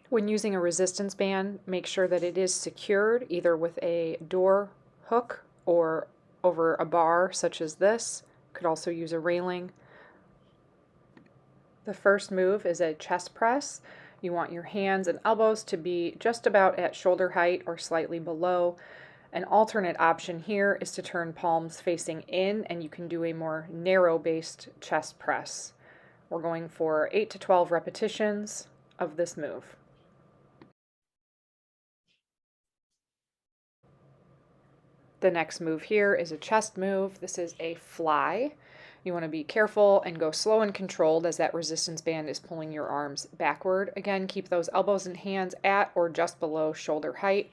When using a resistance band, make sure that it is secured either with a door hook or over a bar such as this. You could also use a railing. The first move is a chest press. You want your hands and elbows to be just about at shoulder height or slightly below. An alternate option here is to turn palms facing in, and you can do a more narrow-based chest press. We're going for 8 to 12 repetitions of this move. The next move here is a chest move. This is a fly. You want to be careful and go slow and controlled as that resistance band is pulling your arms backward. Again, keep those elbows and hands at or just below shoulder height.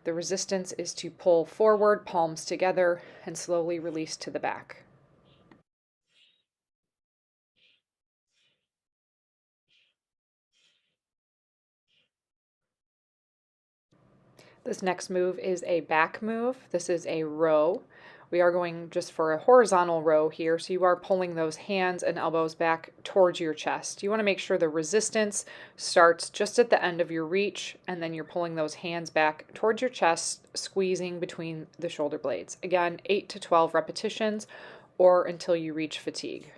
The resistance is to pull forward, palms together, and slowly release to the back. This next move is a back move. This is a row. We are going just for a horizontal row here, so you are pulling those hands and elbows back towards your chest. You want to make sure the resistance starts just at the end of your reach, and then you're pulling those hands back towards your chest, squeezing between the shoulder blades. Again, 8 to 12 repetitions or until you reach fatigue.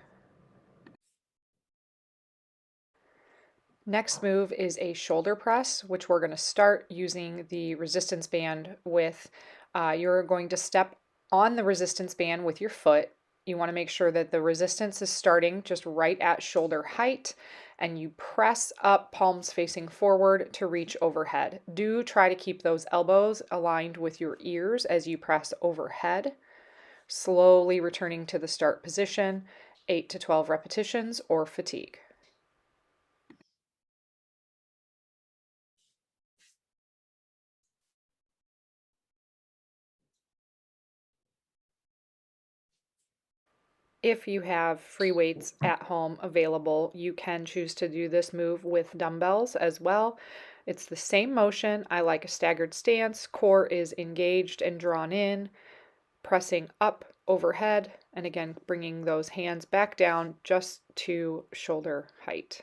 Next move is a shoulder press, which we're going to start using the resistance band with. You're going to step on the resistance band with your foot. You want to make sure that the resistance is starting just right at shoulder height, and you press up, palms facing forward to reach overhead. Do try to keep those elbows aligned with your ears as you press overhead. Slowly returning to the start position, 8 to 12 repetitions or fatigue. If you have free weights at home available, you can choose to do this move with dumbbells as well. It's the same motion. I like a staggered stance. Core is engaged and drawn in, pressing up overhead, and again, bringing those hands back down just to shoulder height.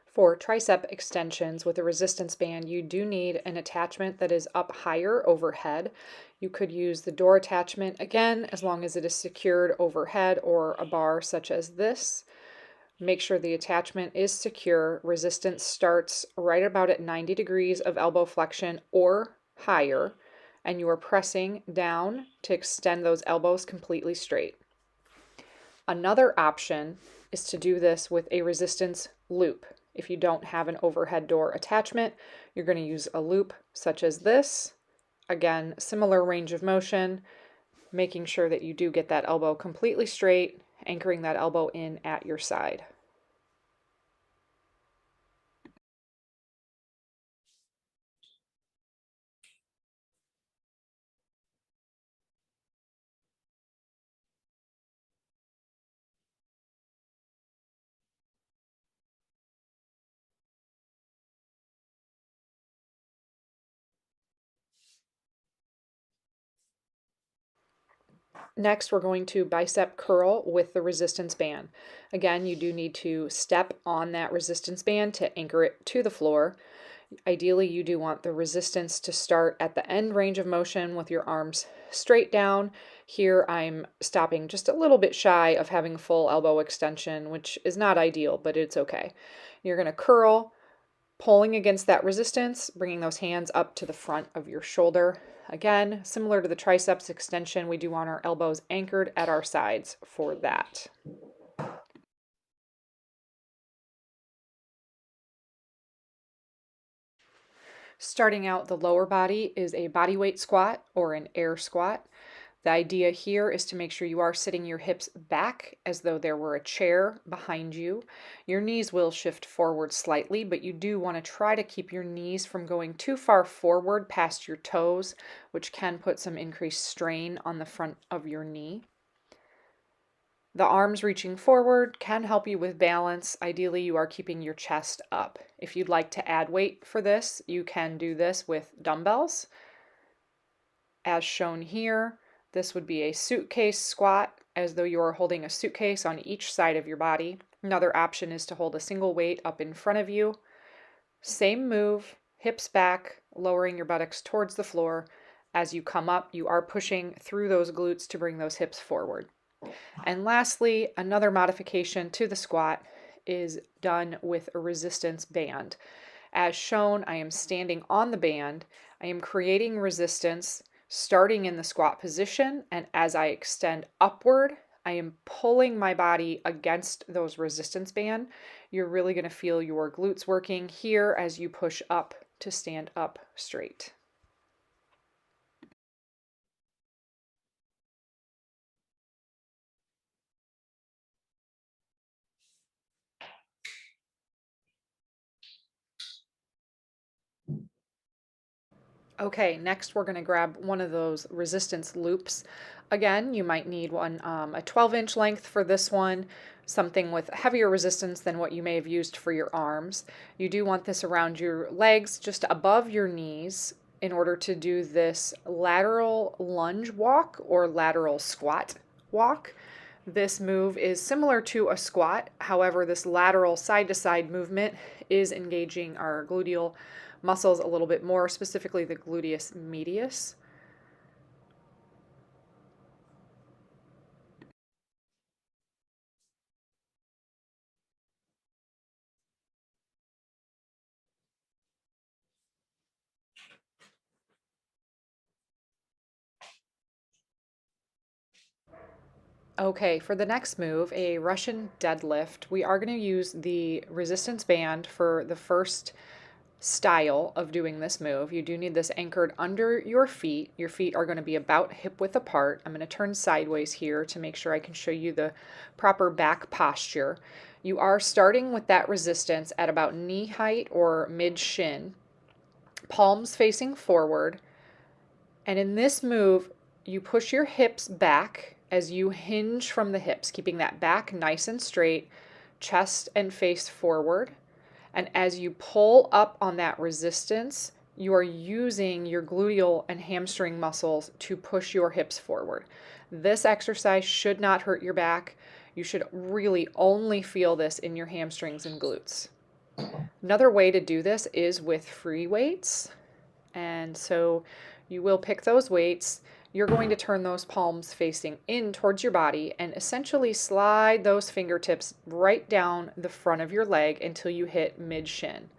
For tricep extensions with a resistance band, you do need an attachment that is up higher overhead. You could use the door attachment again, as long as it is secured overhead, or a bar such as this. Make sure the attachment is secure. Resistance starts right about at 90 degrees of elbow flexion or higher, and you are pressing down to extend those elbows completely straight. Another option is to do this with a resistance loop. If you don't have an overhead door attachment, you're going to use a loop such as this. Again, similar range of motion, making sure that you do get that elbow completely straight, anchoring that elbow in at your side. Next, we're going to bicep curl with the resistance band. Again, you do need to step on that resistance band to anchor it to the floor. Ideally, you do want the resistance to start at the end range of motion with your arms straight down. Here, I'm stopping just a little bit shy of having full elbow extension, which is not ideal, but it's okay. You're going to curl, pulling against that resistance, bringing those hands up to the front of your shoulder. Again, similar to the triceps extension, we do want our elbows anchored at our sides for that. Starting out, the lower body is a body weight squat or an air squat. The idea here is to make sure you are sitting your hips back as though there were a chair behind you. Your knees will shift forward slightly, but you do want to try to keep your knees from going too far forward past your toes, which can put some increased strain on the front of your knee. The arms reaching forward can help you with balance. Ideally, you are keeping your chest up. If you'd like to add weight for this, you can do this with dumbbells. As shown here, this would be a suitcase squat as though you are holding a suitcase on each side of your body. Another option is to hold a single weight up in front of you. Same move, hips back, lowering your buttocks towards the floor. As you come up, you are pushing through those glutes to bring those hips forward. And lastly, another modification to the squat is done with a resistance band. As shown, I am standing on the band. I am creating resistance starting in the squat position, and as I extend upward, I am pulling my body against those resistance band. You're really going to feel your glutes working here as you push up to stand up straight. Okay, next we're going to grab one of those resistance loops. Again, you might need one, a 12-inch length for this one, something with heavier resistance than what you may have used for your arms. You do want this around your legs, just above your knees, in order to do this lateral lunge walk or lateral squat walk. This move is similar to a squat. However, this lateral side-to-side movement is engaging our gluteal muscles a little bit more, specifically the gluteus medius. Okay, for the next move, a Russian deadlift, we are going to use the resistance band for the first style of doing this move. You do need this anchored under your feet. Your feet are going to be about hip width apart. I'm going to turn sideways here to make sure I can show you the proper back posture. You are starting with that resistance at about knee height or mid shin, palms facing forward. And in this move, you push your hips back as you hinge from the hips, keeping that back nice and straight, chest and face forward. And as you pull up on that resistance, you are using your gluteal and hamstring muscles to push your hips forward. This exercise should not hurt your back. You should really only feel this in your hamstrings and glutes. Another way to do this is with free weights. And so you will pick those weights. You're going to turn those palms facing in towards your body and essentially slide those fingertips right down the front of your leg until you hit mid-shin.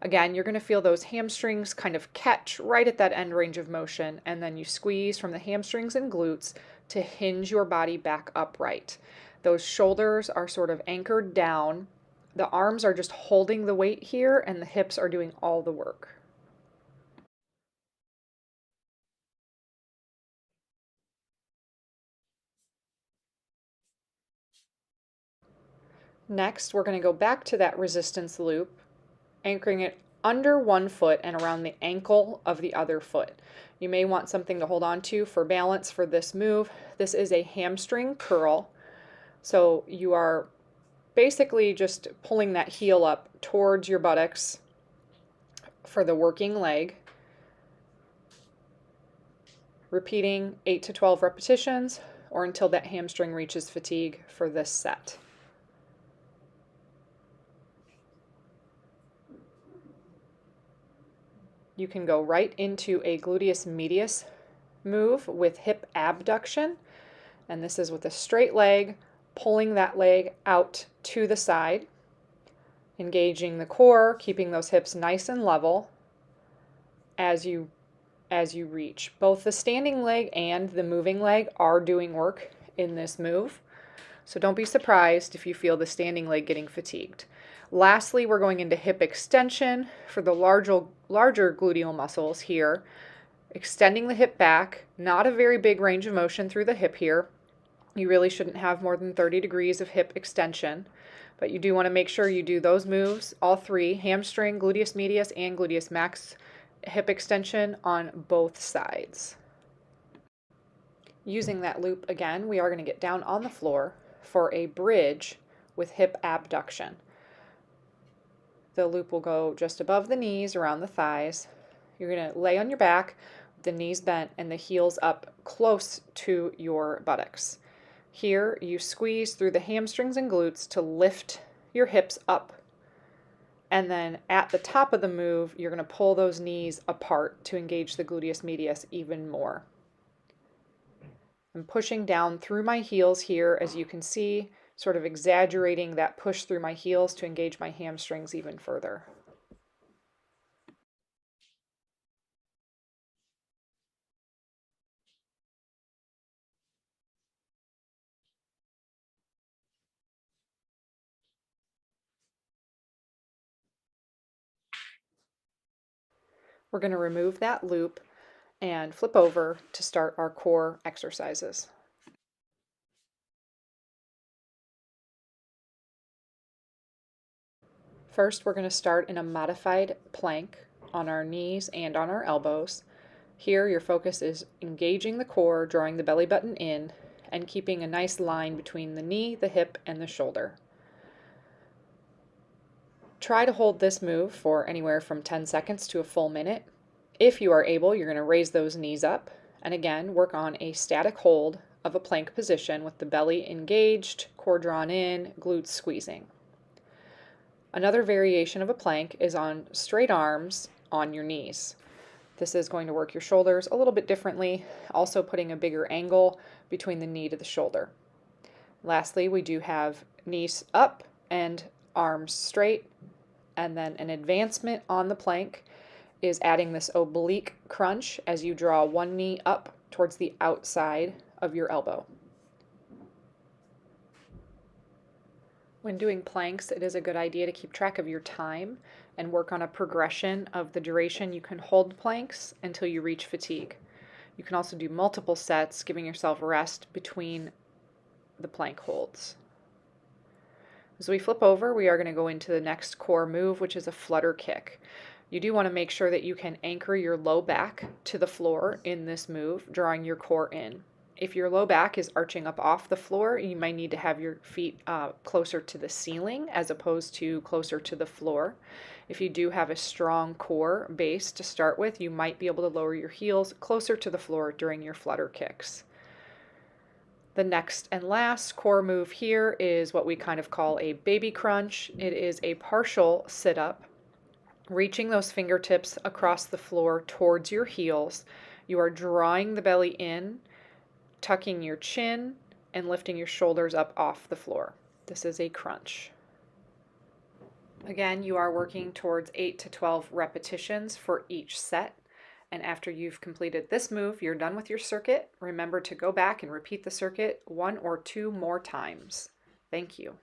Again, you're going to feel those hamstrings kind of catch right at that end range of motion, and then you squeeze from the hamstrings and glutes to hinge your body back upright. Those shoulders are sort of anchored down. The arms are just holding the weight here, and the hips are doing all the work. Next, we're going to go back to that resistance loop, anchoring it under one foot and around the ankle of the other foot. You may want something to hold on to for balance for this move. This is a hamstring curl. So you are basically just pulling that heel up towards your buttocks for the working leg. Repeating 8 to 12 repetitions or until that hamstring reaches fatigue for this set. You can go right into a gluteus medius move with hip abduction, and this is with a straight leg, pulling that leg out to the side, engaging the core, keeping those hips nice and level as you reach. Both the standing leg and the moving leg are doing work in this move, so don't be surprised if you feel the standing leg getting fatigued. Lastly, we're going into hip extension for the larger gluteal muscles here. Extending the hip back, not a very big range of motion through the hip here. You really shouldn't have more than 30 degrees of hip extension, but you do want to make sure you do those moves, all three, hamstring, gluteus medius, and gluteus max hip extension on both sides. Using that loop again, we are going to get down on the floor for a bridge with hip abduction. The loop will go just above the knees, around the thighs. You're going to lay on your back, the knees bent, and the heels up close to your buttocks. Here, you squeeze through the hamstrings and glutes to lift your hips up. And then at the top of the move, you're going to pull those knees apart to engage the gluteus medius even more. I'm pushing down through my heels here, as you can see, sort of exaggerating that push through my heels to engage my hamstrings even further. We're going to remove that loop and flip over to start our core exercises. First, we're going to start in a modified plank on our knees and on our elbows. Here, your focus is engaging the core, drawing the belly button in, and keeping a nice line between the knee, the hip, and the shoulder. Try to hold this move for anywhere from 10 seconds to a full minute. If you are able, you're going to raise those knees up, and again, work on a static hold of a plank position with the belly engaged, core drawn in, glutes squeezing. Another variation of a plank is on straight arms on your knees. This is going to work your shoulders a little bit differently, also putting a bigger angle between the knee to the shoulder. Lastly, we do have knees up and arms straight, and then an advancement on the plank is adding this oblique crunch as you draw one knee up towards the outside of your elbow. When doing planks, it is a good idea to keep track of your time and work on a progression of the duration you can hold planks until you reach fatigue. You can also do multiple sets, giving yourself rest between the plank holds. As we flip over, we are going to go into the next core move, which is a flutter kick. You do want to make sure that you can anchor your low back to the floor in this move, drawing your core in. If your low back is arching up off the floor, you might need to have your feet closer to the ceiling as opposed to closer to the floor. If you do have a strong core base to start with, you might be able to lower your heels closer to the floor during your flutter kicks. The next and last core move here is what we kind of call a baby crunch. It is a partial sit-up, reaching those fingertips across the floor towards your heels. You are drawing the belly in, tucking your chin, and lifting your shoulders up off the floor. This is a crunch. Again, you are working towards 8 to 12 repetitions for each set. And after you've completed this move, you're done with your circuit. Remember to go back and repeat the circuit 1 or 2 more times. Thank you.